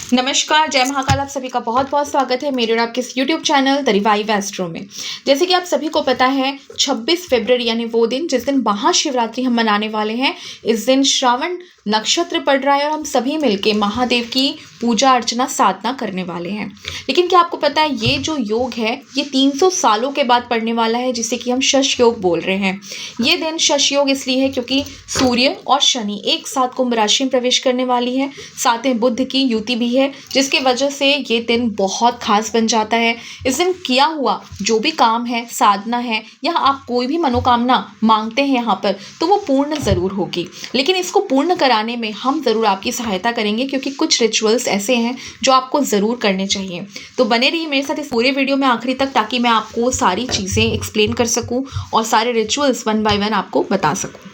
नमस्कार, जय महाकाल। आप सभी का बहुत बहुत स्वागत है मेरे और आपके इस YouTube channel the revive astro में। जैसे कि आप सभी को पता है 26 फरवरी यानी वो दिन जिस दिन महाशिवरात्रि हम मनाने वाले हैं। इस दिन श्रावण नक्षत्र पड़ रहा है और हम सभी मिलके महादेव की पूजा अर्चना साधना करने वाले हैं। लेकिन क्या आपको पता है ये जो योग है ये 300 सालों के बाद पड़ने वाला है, जिसे कि हम शश योग बोल रहे हैं। ये दिन शश योग इसलिए है क्योंकि सूर्य और शनि एक साथ कुंभ राशि में प्रवेश करने वाली है, साथ में बुध की युति भी है, जिसके वजह से ये दिन बहुत खास बन जाता है। इस दिन किया हुआ जो भी काम है, साधना है या आप कोई भी मनोकामना मांगते हैं यहाँ पर, तो वो पूर्ण ज़रूर होगी। लेकिन इसको पूर्ण कराने में हम ज़रूर आपकी सहायता करेंगे, क्योंकि कुछ रिचुअल्स ऐसे हैं जो आपको ज़रूर करने चाहिए। तो बने रहिए मेरे साथ इस पूरे वीडियो में आखिरी तक, ताकि मैं आपको सारी चीज़ें एक्सप्लेन कर सकूँ और सारे रिचुअल्स वन बाय वन आपको बता सकूँ।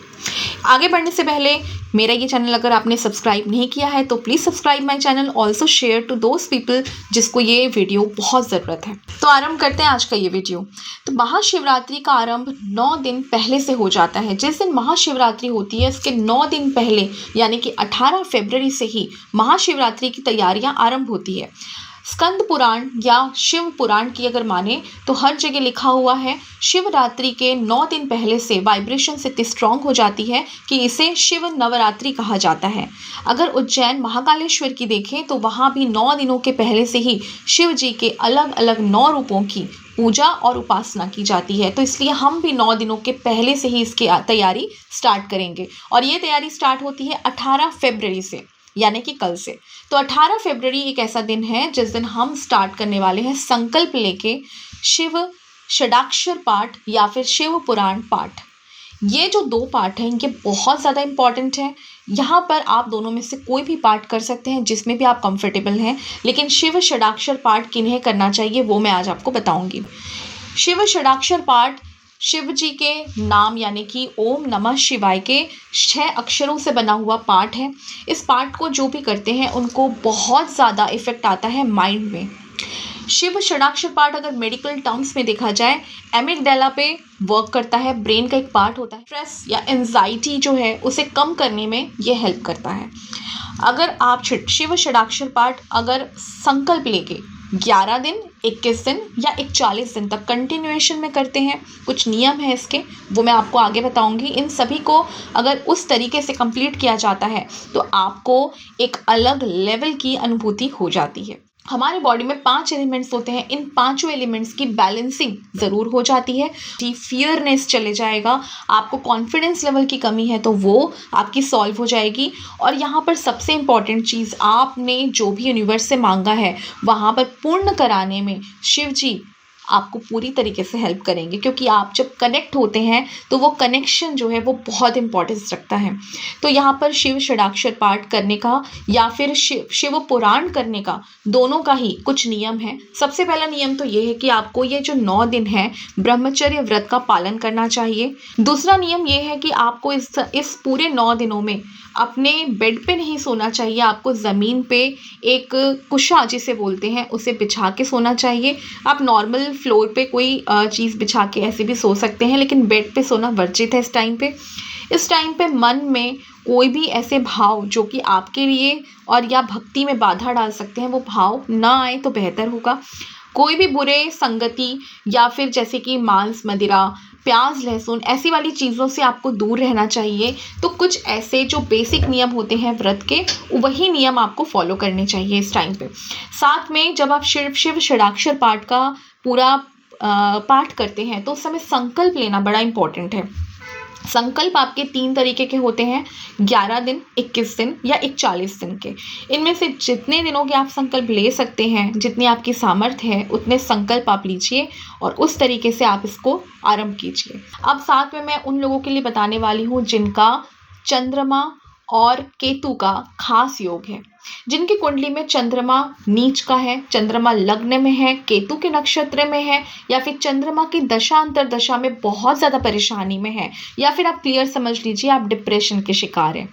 आगे बढ़ने से पहले मेरा ये चैनल अगर आपने सब्सक्राइब नहीं किया है तो please subscribe my channel, also share to those people जिसको ये वीडियो बहुत ज़रूरत है। तो आरंभ करते हैं आज का ये वीडियो। तो महाशिवरात्रि का आरंभ 9 दिन पहले से हो जाता है। जिस दिन महाशिवरात्रि होती है इसके 9 दिन पहले यानी कि 18 फरवरी से ही महाशिवरात्रि की तैयारियां आरंभ होती है। स्कंद पुराण या शिव पुराण की अगर माने तो हर जगह लिखा हुआ है शिवरात्रि के 9 दिन पहले से वाइब्रेशन इतनी स्ट्रांग हो जाती है कि इसे शिव नवरात्रि कहा जाता है। अगर उज्जैन महाकालेश्वर की देखें तो वहाँ भी 9 दिनों के पहले से ही शिव जी के अलग अलग 9 रूपों की पूजा और उपासना की जाती है। तो इसलिए हम भी 9 दिनों के पहले से ही इसकी तैयारी स्टार्ट करेंगे, और ये तैयारी स्टार्ट होती है 18 फरवरी से, यानी कि कल से। तो 18 फरवरी एक ऐसा दिन है जिस दिन हम स्टार्ट करने वाले हैं संकल्प लेके शिव षडाक्षर पाठ या फिर शिव पुराण पाठ। ये जो 2 पाठ हैं इनके बहुत ज़्यादा इंपॉर्टेंट हैं। यहाँ पर आप दोनों में से कोई भी पाठ कर सकते हैं जिसमें भी आप कंफर्टेबल हैं, लेकिन शिव षडाक्षर पाठ किन्हें करना चाहिए वो मैं आज आपको बताऊंगी। शिव षडाक्षर पाठ शिव जी के नाम यानी कि ओम नमः शिवाय के 6 अक्षरों से बना हुआ पाठ है। इस पाठ को जो भी करते हैं उनको बहुत ज़्यादा इफेक्ट आता है माइंड में। शिव षडाक्षर पाठ अगर मेडिकल टर्म्स में देखा जाए एमिगडाला पे वर्क करता है, ब्रेन का एक पार्ट होता है। स्ट्रेस या एंजाइटी जो है उसे कम करने में ये हेल्प करता है। अगर आप शिव षडाक्षर पाठ अगर संकल्प लेके 11 दिन, 21 दिन या 41 दिन तक कंटिन्यूएशन में करते हैं, कुछ नियम है इसके, वो मैं आपको आगे बताऊंगी। इन सभी को अगर उस तरीके से कंप्लीट किया जाता है तो आपको एक अलग लेवल की अनुभूति हो जाती है। हमारे बॉडी में 5 एलिमेंट्स होते हैं, इन 5 एलिमेंट्स की बैलेंसिंग ज़रूर हो जाती है। फियरनेस चले जाएगा, आपको कॉन्फिडेंस लेवल की कमी है तो वो आपकी सॉल्व हो जाएगी। और यहाँ पर सबसे इम्पॉर्टेंट चीज़, आपने जो भी यूनिवर्स से मांगा है वहाँ पर पूर्ण कराने में शिव जी आपको पूरी तरीके से हेल्प करेंगे, क्योंकि आप जब कनेक्ट होते हैं तो वो कनेक्शन जो है वो बहुत इंपॉर्टेंस रखता है। तो यहाँ पर शिव षडाक्षर पाठ करने का या फिर शिव पुराण करने का, दोनों का ही कुछ नियम है। सबसे पहला नियम तो ये है कि आपको ये जो 9 दिन है ब्रह्मचर्य व्रत का पालन करना चाहिए। दूसरा नियम ये है कि आपको इस पूरे 9 दिनों में अपने बेड पे नहीं सोना चाहिए, आपको ज़मीन पे एक कुशा जिसे बोलते हैं उसे बिछा के सोना चाहिए। आप नॉर्मल फ्लोर पे कोई चीज़ बिछा के ऐसे भी सो सकते हैं, लेकिन बेड पे सोना वर्जित है इस टाइम पे। इस टाइम पे मन में कोई भी ऐसे भाव जो कि आपके लिए और या भक्ति में बाधा डाल सकते हैं वो भाव ना आए तो बेहतर होगा। कोई भी बुरे संगति या फिर जैसे कि मांस मदिरा, प्याज लहसुन ऐसी वाली चीज़ों से आपको दूर रहना चाहिए। तो कुछ ऐसे जो बेसिक नियम होते हैं व्रत के, वही नियम आपको फॉलो करने चाहिए इस टाइम पे। साथ में जब आप शिव षडाक्षर पाठ का पूरा पाठ करते हैं तो उस समय संकल्प लेना बड़ा इंपॉर्टेंट है। संकल्प आपके 3 तरीके के होते हैं, 11 दिन, 21 दिन या 41 दिन के। इनमें से जितने दिनों के आप संकल्प ले सकते हैं, जितनी आपकी सामर्थ्य है उतने संकल्प आप लीजिए और उस तरीके से आप इसको आरंभ कीजिए। अब साथ में मैं उन लोगों के लिए बताने वाली हूँ जिनका चंद्रमा और केतु का खास योग है, जिनकी कुंडली में चंद्रमा नीच का है, चंद्रमा लग्न में है, केतु के नक्षत्र में है, या फिर चंद्रमा की दशा अंतरदशा में बहुत ज़्यादा परेशानी में है, या फिर आप क्लियर समझ लीजिए आप डिप्रेशन के शिकार हैं।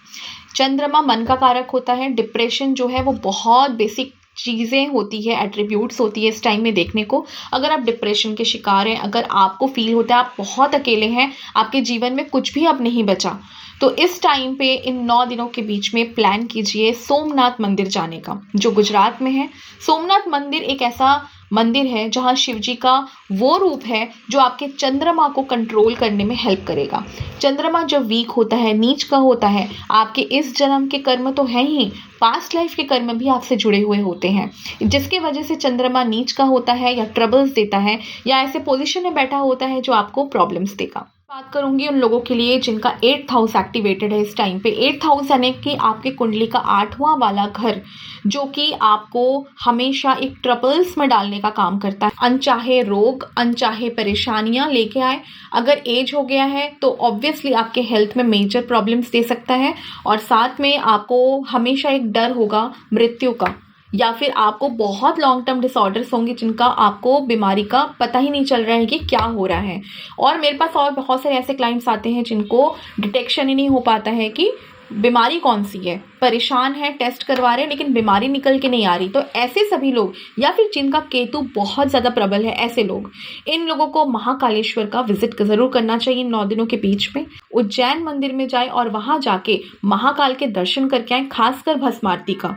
चंद्रमा मन का कारक होता है। डिप्रेशन जो है वो बहुत बेसिक चीज़ें होती है, एट्रीब्यूट्स होती है इस टाइम में देखने को। अगर आप डिप्रेशन के शिकार हैं, अगर आपको फ़ील होता है आप बहुत अकेले हैं, आपके जीवन में कुछ भी अब नहीं बचा, तो इस टाइम पे इन 9 दिनों के बीच में प्लान कीजिए सोमनाथ मंदिर जाने का, जो गुजरात में है। सोमनाथ मंदिर एक ऐसा मंदिर है जहाँ शिव जी का वो रूप है जो आपके चंद्रमा को कंट्रोल करने में हेल्प करेगा। चंद्रमा जब वीक होता है, नीच का होता है, आपके इस जन्म के कर्म तो हैं ही, पास्ट लाइफ के कर्म भी आपसे जुड़े हुए होते हैं, जिसकी वजह से चंद्रमा नीच का होता है या ट्रबल्स देता है या ऐसे पोजीशन में बैठा होता है जो आपको प्रॉब्लम्स देगा। बात करूंगी उन लोगों के लिए जिनका 8th हाउस एक्टिवेटेड है इस टाइम पे। 8th हाउस यानी कि आपके कुंडली का 8वां वाला घर, जो कि आपको हमेशा एक ट्रबल्स में डालने का काम करता है। अनचाहे रोग, अनचाहे परेशानियां लेके आए। अगर एज हो गया है तो ऑब्वियसली आपके हेल्थ में मेजर प्रॉब्लम्स दे सकता है, और साथ में आपको हमेशा एक डर होगा मृत्यु का, या फिर आपको बहुत लॉन्ग टर्म डिसऑर्डर्स होंगे जिनका आपको बीमारी का पता ही नहीं चल रहा है कि क्या हो रहा है। और मेरे पास और बहुत सारे ऐसे क्लाइंट्स आते हैं जिनको डिटेक्शन ही नहीं हो पाता है कि बीमारी कौन सी है, परेशान है, टेस्ट करवा रहे हैं लेकिन बीमारी निकल के नहीं आ रही। तो ऐसे सभी लोग, या फिर जिनका केतु बहुत ज़्यादा प्रबल है, ऐसे लोग, इन लोगों को महाकालेश्वर का विजिट ज़रूर करना चाहिए 9 दिनों के बीच में। उज्जैन मंदिर में जाए और वहाँ जाके महाकाल के दर्शन करके आए, खासकर भस्मारती का।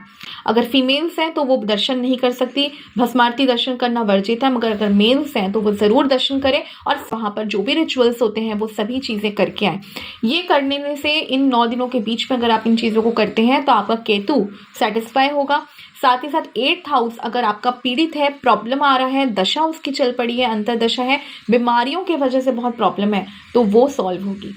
अगर फीमेल्स हैं तो वो दर्शन नहीं कर सकती, भस्मारती दर्शन करना वर्जित है, मगर अगर मेल्स हैं तो वो ज़रूर दर्शन करें और वहाँ पर जो भी रिचुअल्स होते हैं वो सभी चीज़ें करके आए। ये करने से इन 9 दिनों के बीच में अगर आप इन चीज़ों को करते हैं तो आपका केतु सेटिस्फाई होगा। साथ ही साथ 8th हाउस अगर आपका पीड़ित है, प्रॉब्लम आ रहा है, दशा उसकी चल पड़ी है, अंतरदशा है, बीमारियों की वजह से बहुत प्रॉब्लम है, तो वो सॉल्व होगी।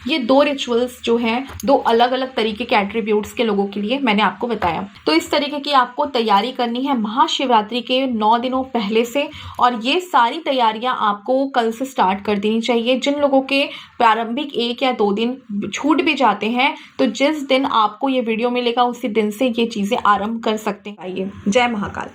ये 2 रिचुअल्स जो हैं, 2 अलग अलग तरीके के एट्रीब्यूट्स के लोगों के लिए मैंने आपको बताया। तो इस तरीके की आपको तैयारी करनी है महाशिवरात्रि के 9 दिनों पहले से, और ये सारी तैयारियां आपको कल से स्टार्ट कर देनी चाहिए। जिन लोगों के प्रारंभिक 1 या 2 दिन छूट भी जाते हैं, तो जिस दिन आपको ये वीडियो मिलेगा उसी दिन से ये चीज़ें आरंभ कर सकते हैं। आइए, जय महाकाल।